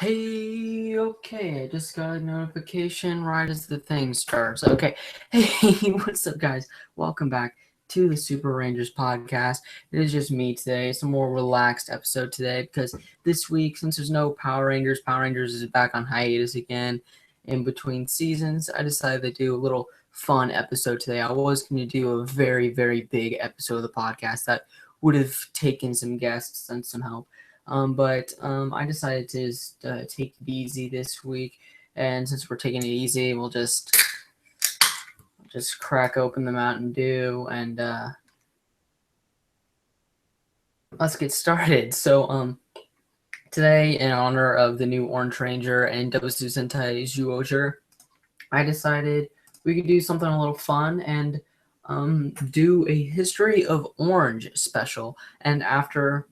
Hey, okay, I just got a notification right as the thing starts. Okay, hey, what's up, guys? Welcome back to the Super Rangers podcast. It is just me today. It's a more relaxed episode today because this week, since there's no Power Rangers is back on hiatus again in between seasons. I decided to do a little fun episode today. I was going to do a very, very big episode of the podcast that would have taken some guests and some help. But I decided to just take it easy this week, and since we're taking it easy, we'll just crack open the Mountain Dew and let's get started. So today, in honor of the new Orange Ranger and Doubutsu Sentai Zyuohger, I decided we could do something a little fun and do a History of Orange special. And after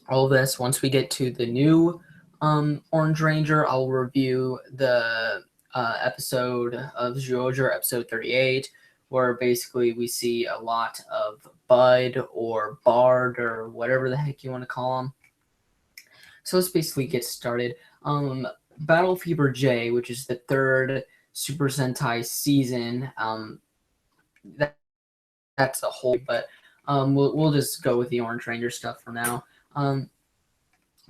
all this, once we get to the new Orange Ranger, I'll review the episode of Zyuohger, episode 38, where basically we see a lot of Bud or Bard or whatever the heck you want to call him. So let's basically get started. Battle Fever J, which is the third Super Sentai season, that's a whole, but we'll just go with the Orange Ranger stuff for now.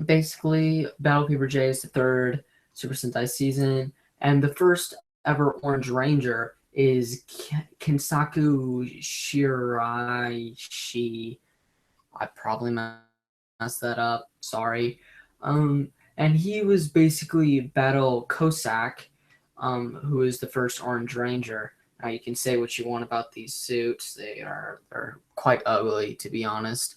Basically, Battle Fever J is the third Super Sentai season, and the first ever Orange Ranger is Kensaku Shiraishi. I probably messed that up. Sorry. And he was basically Battle Cossack, who is the first Orange Ranger. Now you can say what you want about these suits; they're quite ugly, to be honest.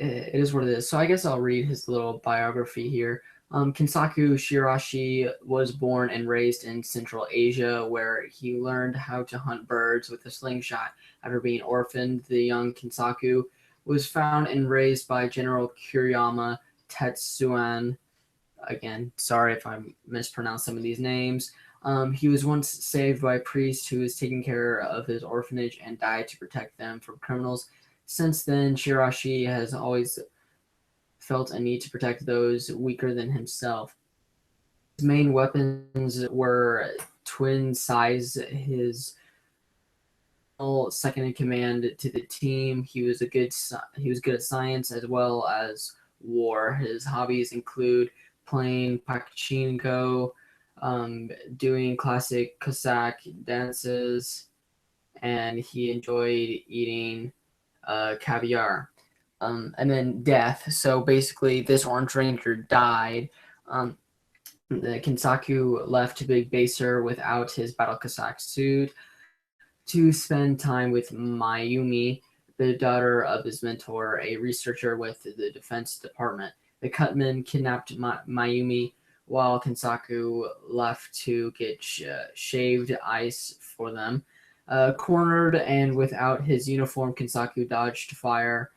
It is what it is. So I guess I'll read his little biography here. Kensaku Shirashi was born and raised in Central Asia, where he learned how to hunt birds with a slingshot. After being orphaned, the young Kensaku was found and raised by General Kuriyama Tetsuan. Again, sorry if I mispronounced some of these names. He was once saved by a priest who was taking care of his orphanage and died to protect them from criminals. Since then, Shirashi has always felt a need to protect those weaker than himself. His main weapons were twin size, his second in command to the team. He was good at science as well as war. His hobbies include playing pachinko, doing classic Cossack dances, and he enjoyed eating caviar. And then death. So basically, this Orange Ranger died. The Kensaku left Big Baser without his Battle Cossack suit to spend time with Mayumi, the daughter of his mentor, a researcher with the Defense Department. The Cutmen kidnapped Mayumi while Kensaku left to get shaved ice for them. Cornered and without his uniform, Kensaku dodged fire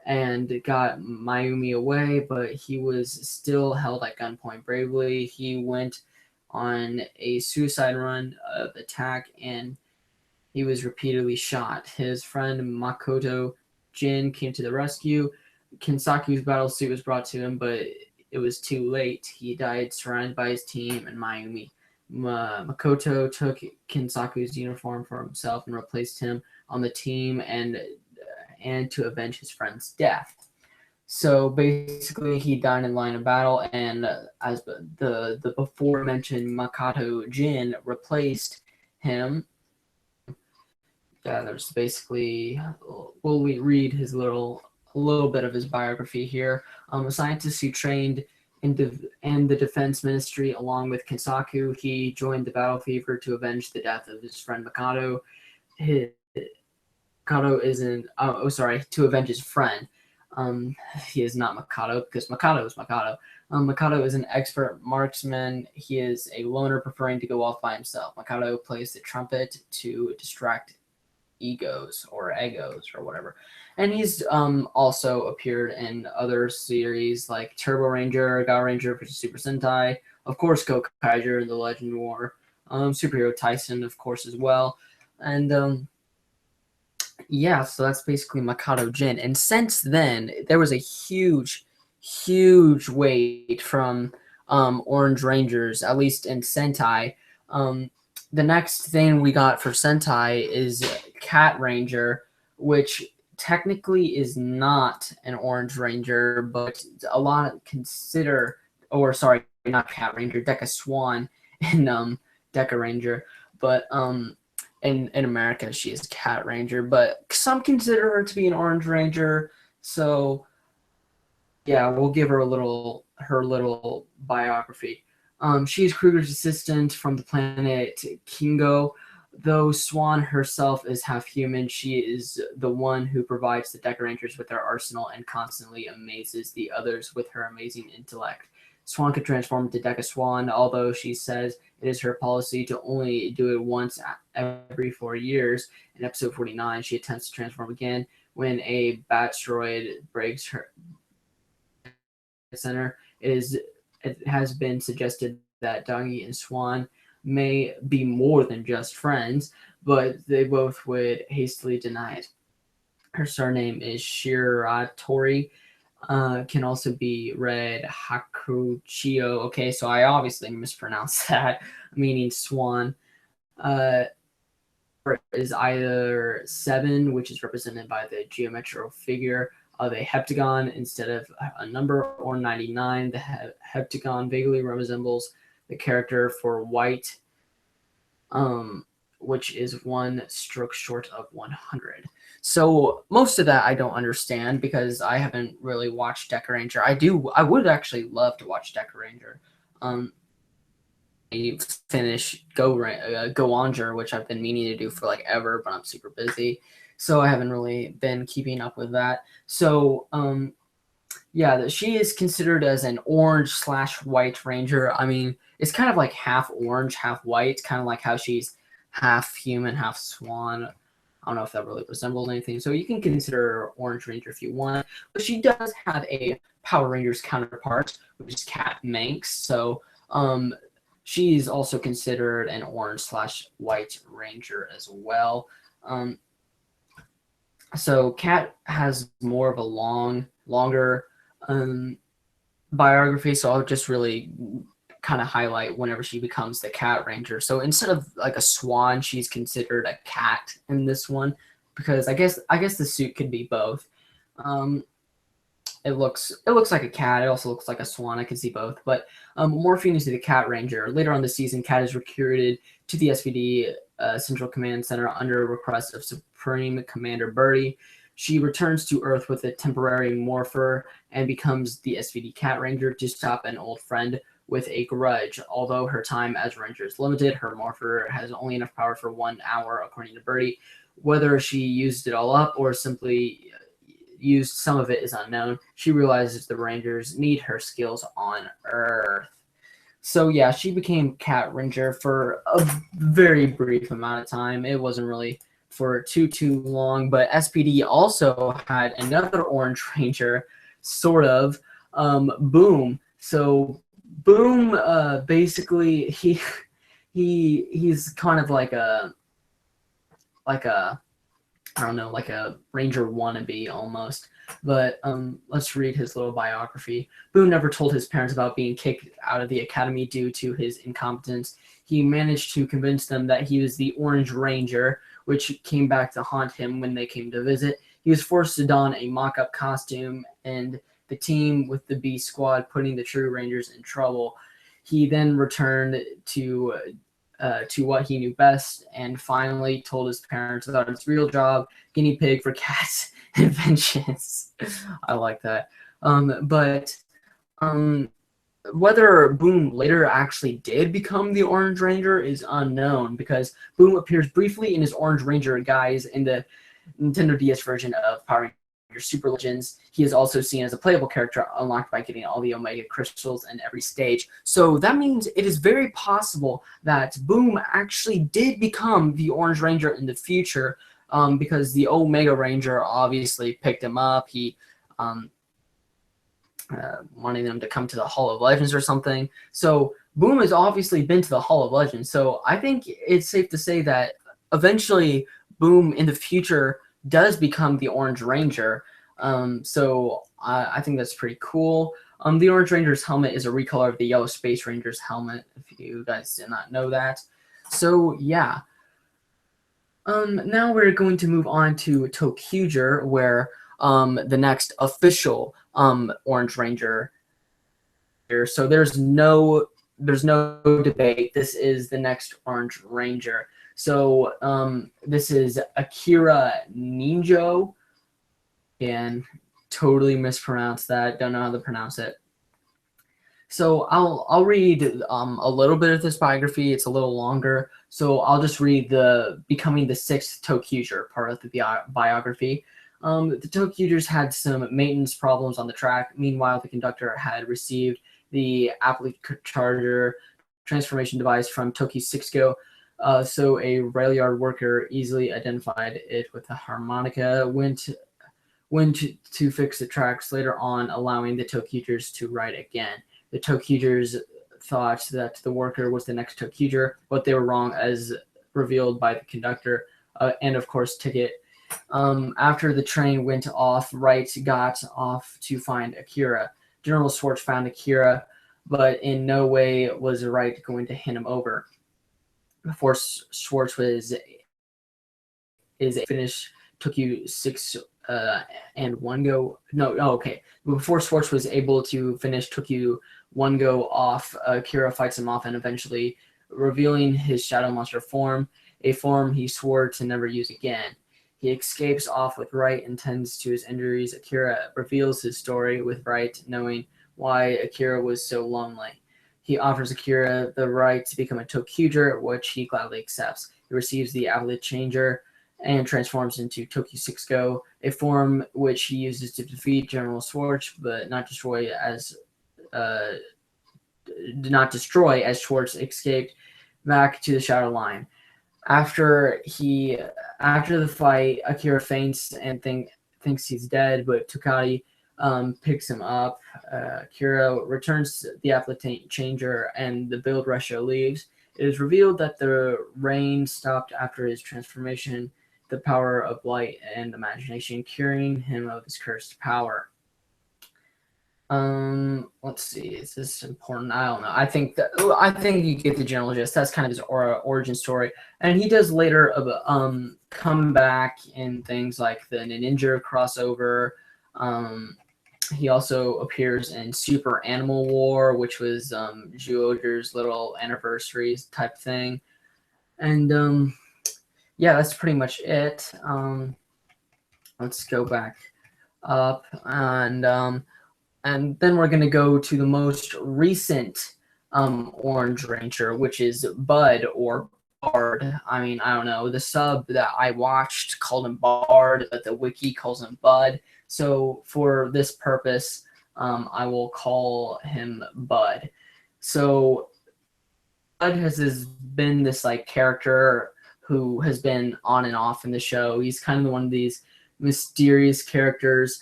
and got Mayumi away, but he was still held at gunpoint bravely. He went on a suicide run of attack and he was repeatedly shot. His friend Makoto Jin came to the rescue. Kensaku's battle suit was brought to him, but it was too late. He died surrounded by his team and Mayumi. Makoto took Kensaku's uniform for himself and replaced him on the team and to avenge his friend's death. So basically, he died in line of battle, and as the before mentioned Makoto Jin replaced him. There's basically, we read his a little bit of his biography here. A scientist who trained in the defense ministry along with Kensaku, he joined the Battle Fever to avenge the death of his friend Makoto. To avenge his friend. He is not Makoto because Makoto is Makoto. Makoto is an expert marksman. He is a loner preferring to go off by himself. Makoto plays the trumpet to distract egos or whatever. And he's also appeared in other series like Turbo Ranger, Gao Ranger vs. Super Sentai, of course Gokaiger, The Legend War, Superhero Tyson, of course, as well. And Yeah, so that's basically Makoto Jin. And since then, there was a huge, huge wait from Orange Rangers, at least in Sentai. Um, the next thing we got for Sentai is Cat Ranger, which technically is not an Orange Ranger, but a lot consider, or sorry, not Cat Ranger, Deca Swan and Deca Ranger. But in America, she is Cat Ranger, but some consider her to be an Orange Ranger. So yeah, we'll give her her little biography. She's Kruger's assistant from the planet Kingo. Though Swan herself is half human, she is the one who provides the Deca Rangers with their arsenal and constantly amazes the others with her amazing intellect. Swan can transform into Deca Swan, although she says it is her policy to only do it once every 4 years. In episode 49, she attempts to transform again when a Batstroid breaks her center. It has been suggested that Doggy and Swan may be more than just friends, but they both would hastily deny it. Her surname is Shiratori. Can also be read Hakuchio. Okay, so I obviously mispronounced that, meaning swan. Uh, is either 7, which is represented by the geometrical figure of a heptagon instead of a number, or 99. The heptagon vaguely resembles the character for white, which is 1 stroke short of 100. So most of that I don't understand because I haven't really watched Deca Ranger. I would actually love to watch Deca Ranger. I finish Goanger, which I've been meaning to do for like ever, but I'm super busy, so I haven't really been keeping up with that. So yeah, she is considered as an orange/white ranger. I mean, it's kind of like half orange, half white, kind of like how she's half human, half swan. I don't know if that really resembles anything. So you can consider her Orange Ranger if you want. But she does have a Power Rangers counterpart, which is Cat Manx. So she's also considered an orange/white ranger as well. So Cat has more of a longer biography, so I'll just really kind of highlight whenever she becomes the Cat Ranger. So instead of like a swan, she's considered a cat in this one, because I guess the suit could be both. It looks like a cat. It also looks like a swan. I can see both. But morphing into the Cat Ranger. Later on this season, Cat is recruited to the SVD Central Command Center under request of Supreme Commander Birdie. She returns to Earth with a temporary morpher and becomes the SVD Cat Ranger to stop an old friend with a grudge. Although her time as Ranger is limited, her morpher has only enough power for 1 hour, according to Birdie. Whether she used it all up or simply used some of it is unknown. She realizes the Rangers need her skills on Earth. So yeah, she became Cat Ranger for a very brief amount of time. It wasn't really for too long, but SPD also had another Orange Ranger, sort of, Boom. So Boom, basically he's kind of like a I don't know, like a Ranger wannabe almost. But let's read his little biography. Boone never told his parents about being kicked out of the academy due to his incompetence. He managed to convince them that he was the Orange Ranger, which came back to haunt him when they came to visit. He was forced to don a mock-up costume, and the team with the B Squad, putting the true Rangers in trouble. He then returned to what he knew best, and finally told his parents about his real job, guinea pig for cats inventions. I like that. But whether Boom later actually did become the Orange Ranger is unknown, because Boom appears briefly in his Orange Ranger guise in the Nintendo DS version of Power Rangers Super Legends. He is also seen as a playable character unlocked by getting all the Omega Crystals in every stage. So that means it is very possible that Boom actually did become the Orange Ranger in the future, because the Omega Ranger obviously picked him up. He wanting them to come to the Hall of Legends or something. So Boom has obviously been to the Hall of Legends. So I think it's safe to say that eventually Boom in the future does become the Orange Ranger. So I think that's pretty cool. The Orange Ranger's helmet is a recolor of the Yellow Space Ranger's helmet, if you guys did not know that. So yeah. Now we're going to move on to Tokuger, where the next official Orange Ranger. So there's no debate. This is the next Orange Ranger. So this is Akira Ninjo. Again, totally mispronounced that. Don't know how to pronounce it. So I'll read a little bit of this biography. It's a little longer, so I'll just read the becoming the sixth Tokuger part of the biography. The Tokugers had some maintenance problems on the track. Meanwhile, the conductor had received the Apple Charger transformation device from Tokyo 6Go. So a rail yard worker easily identified it with a harmonica, went to fix the tracks later on, allowing the Tokugers to ride again. The Tokugers thought that the worker was the next Tokuger, but they were wrong, as revealed by the conductor and, of course, ticket. After the train went off, Wright got off to find Akira. General Schwartz found Akira, but in no way was Wright going to hand him over. Before Schwartz finished Tokyo 6 and 1 go. Before Schwartz was able to finish Tokyo 1 go off, Akira fights him off and eventually revealing his shadow monster form, a form he swore to never use again. He escapes off with Wright and tends to his injuries. Akira reveals his story with Wright knowing why Akira was so lonely. He offers Akira the right to become a Tokuger, which he gladly accepts. He receives the Avalanche Changer and transforms into Tokyo 6Go, a form which he uses to defeat General Schwartz, but not destroy as Schwartz escaped back to the Shadow Line. After the fight, Akira faints and thinks he's dead, but Tokati picks him up. Akira returns the Applet Changer and the build ratio leaves. It is revealed that the rain stopped after his transformation, the power of light and imagination curing him of his cursed power. Let's see, is this important? I don't know. I think you get the general gist. That's kind of his origin story, and he does later come back in things like the Ninja crossover. He also appears in Super Animal War, which was Zyuohger's little anniversary type thing, and yeah, that's pretty much it. Let's go back up and then we're going to go to the most recent Orange Ranger, which is Bud or Bard. I mean, I don't know. The sub that I watched called him Bard, but the wiki calls him Bud. So for this purpose, I will call him Bud. So Bud has been this like character who has been on and off in the show. He's kind of one of these mysterious characters,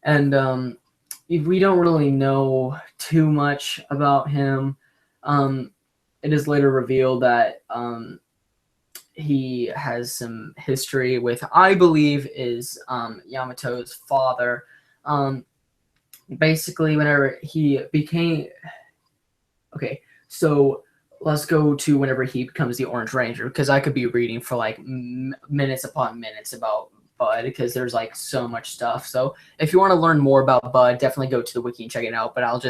and we don't really know too much about him. It is later revealed that he has some history with, I believe, is Yamato's father. Basically, whenever he became... Okay, so let's go to whenever he becomes the Orange Ranger, because I could be reading for like minutes upon minutes about Bud, because there's like so much stuff. So if you want to learn more about Bud, definitely go to the wiki and check it out. But I'll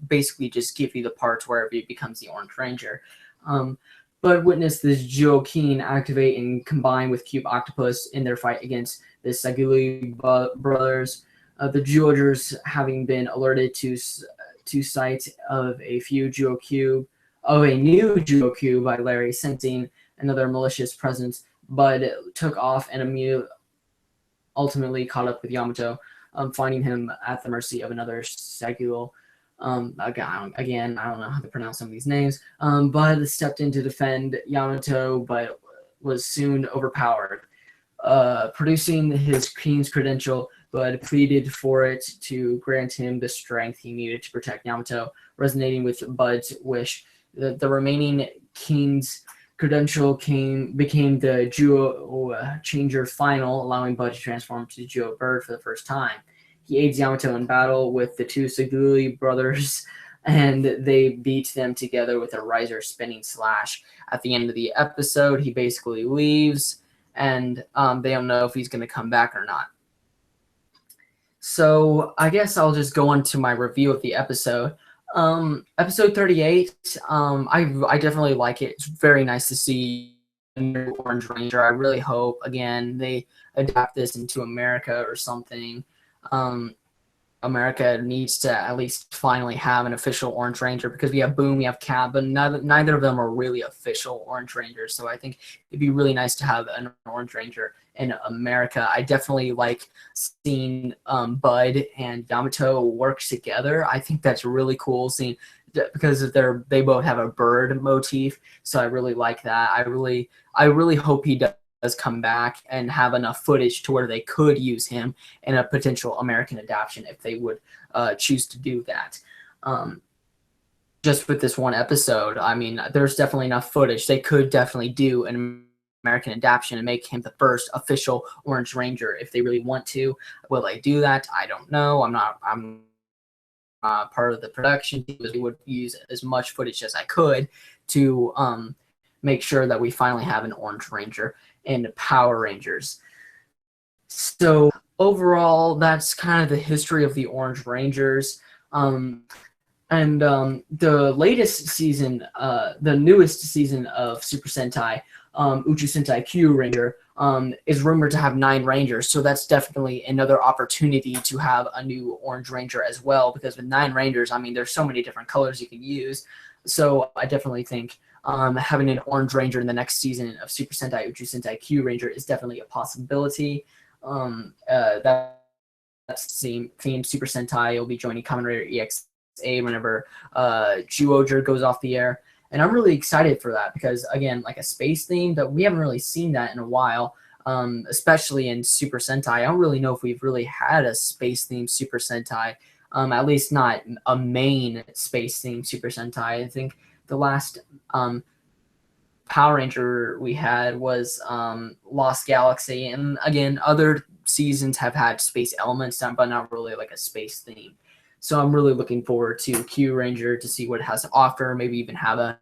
basically just give you the parts where he becomes the Orange Ranger. Bud witnessed this Joaquin activate and combine with Cube Octopus in their fight against the Saguli brothers. The Zyuohgers, having been alerted to sight of a new Zyuohcube by Larry, sensing another malicious presence, Bud took off and ultimately caught up with Yamato, finding him at the mercy of another Sagul. Again, I don't know how to pronounce some of these names. Bud stepped in to defend Yamato, but was soon overpowered. Producing his King's credential, Bud pleaded for it to grant him the strength he needed to protect Yamato, resonating with Bud's wish. The remaining King's credential became the Zyuohger Changer final, allowing Bud to transform to Zyuohger Bird for the first time. He aids Yamato in battle with the two Seguli brothers, and they beat them together with a riser spinning slash. At the end of the episode, he basically leaves, and they don't know if he's going to come back or not. So I guess I'll just go on to my review of the episode. Episode 38, I definitely like it. It's very nice to see a new Orange Ranger. I really hope, again, they adapt this into America or something. America needs to at least finally have an official Orange Ranger, because we have Boom, we have Cap, but neither of them are really official Orange Rangers. So I think it'd be really nice to have an Orange Ranger in America. I definitely like seeing Bud and Yamato work together. I think that's really cool, seeing because they both have a bird motif. So I really like that. I really hope he does come back and have enough footage to where they could use him in a potential American adaptation if they would choose to do that. Just with this one episode, I mean, there's definitely enough footage. They could definitely do an American adaptation and make him the first official Orange Ranger if they really want to. Will they do that? I don't know. I'm part of the production team. We would use as much footage as I could to make sure that we finally have an Orange Ranger in Power Rangers. So overall, that's kind of the history of the Orange Rangers. The latest season, the newest season of Super Sentai, Uchuu Sentai Kyuranger, is rumored to have 9 Rangers, so that's definitely another opportunity to have a new Orange Ranger as well, because with 9 Rangers, I mean, there's so many different colors you can use, so I definitely think having an Orange Ranger in the next season of Super Sentai Uchuu Sentai Kyuranger is definitely a possibility. That's the theme Super Sentai will be joining Kamen Rider EXA whenever Zyuohger goes off the air. And I'm really excited for that because, again, like a space theme, that we haven't really seen that in a while, especially in Super Sentai. I don't really know if we've really had a space theme Super Sentai, at least not a main space theme Super Sentai. I think the last Power Ranger we had was Lost Galaxy, and again, other seasons have had space elements, but not really like a space theme. So I'm really looking forward to Kyuranger to see what it has to offer, maybe even have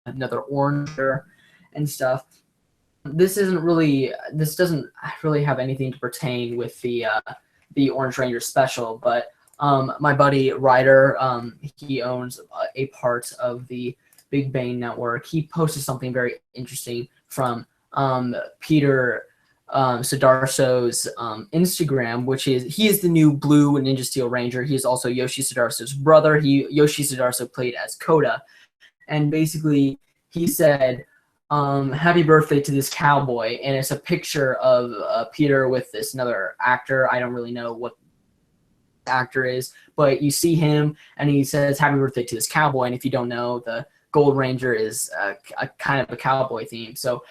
another Oranger and stuff. This doesn't really have anything to pertain with the Orange Ranger special, but my buddy Ryder, he owns a part of the Big Bang Network. He posted something very interesting from Peter Sudarso's Instagram, which is he is the new Blue Ninja Steel Ranger. He is also Yoshi Sudarso's brother. Yoshi Sudarso played as Koda, and basically he said, "Happy birthday to this cowboy," and it's a picture of Peter with this another actor. I don't really know what the actor is, but you see him, and he says, "Happy birthday to this cowboy." And if you don't know, the Gold Ranger is a kind of a cowboy theme. So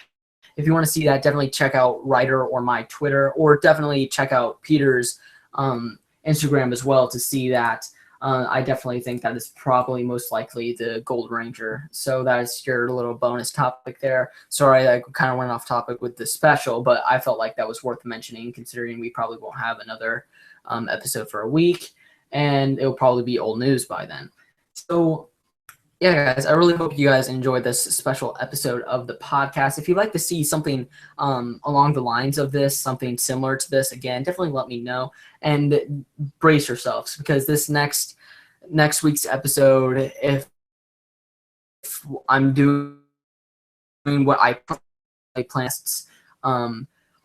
if you want to see that, definitely check out Ryder or my Twitter, or definitely check out Peter's Instagram as well to see that. I definitely think that is probably most likely the Gold Ranger. So that's your little bonus topic there. Sorry, I kind of went off topic with the special, but I felt like that was worth mentioning considering we probably won't have another episode for a week, and it'll probably be old news by then. So yeah, guys, I really hope you guys enjoyed this special episode of the podcast. If you'd like to see something along the lines of this, something similar to this, again, definitely let me know. And brace yourselves, because this next week's episode, if I'm doing what I planned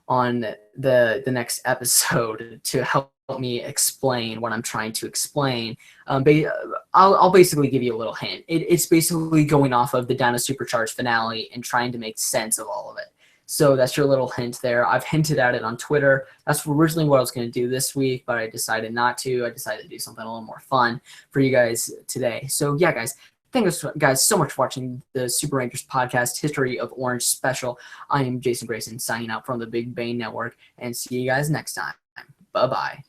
on the next episode to help me explain what I'm trying to explain, I'll basically give you a little hint. It's basically going off of the Dino Supercharged finale and trying to make sense of all of it. So that's your little hint there. I've hinted at it on Twitter. That's originally what I was going to do this week, but I decided not to. I decided to do something a little more fun for you guys today. So yeah, guys, thank you guys so much for watching the Super Rangers podcast, History of Orange special. I am Jason Grayson signing out from the Big Bang Network, and see you guys next time. Bye-bye.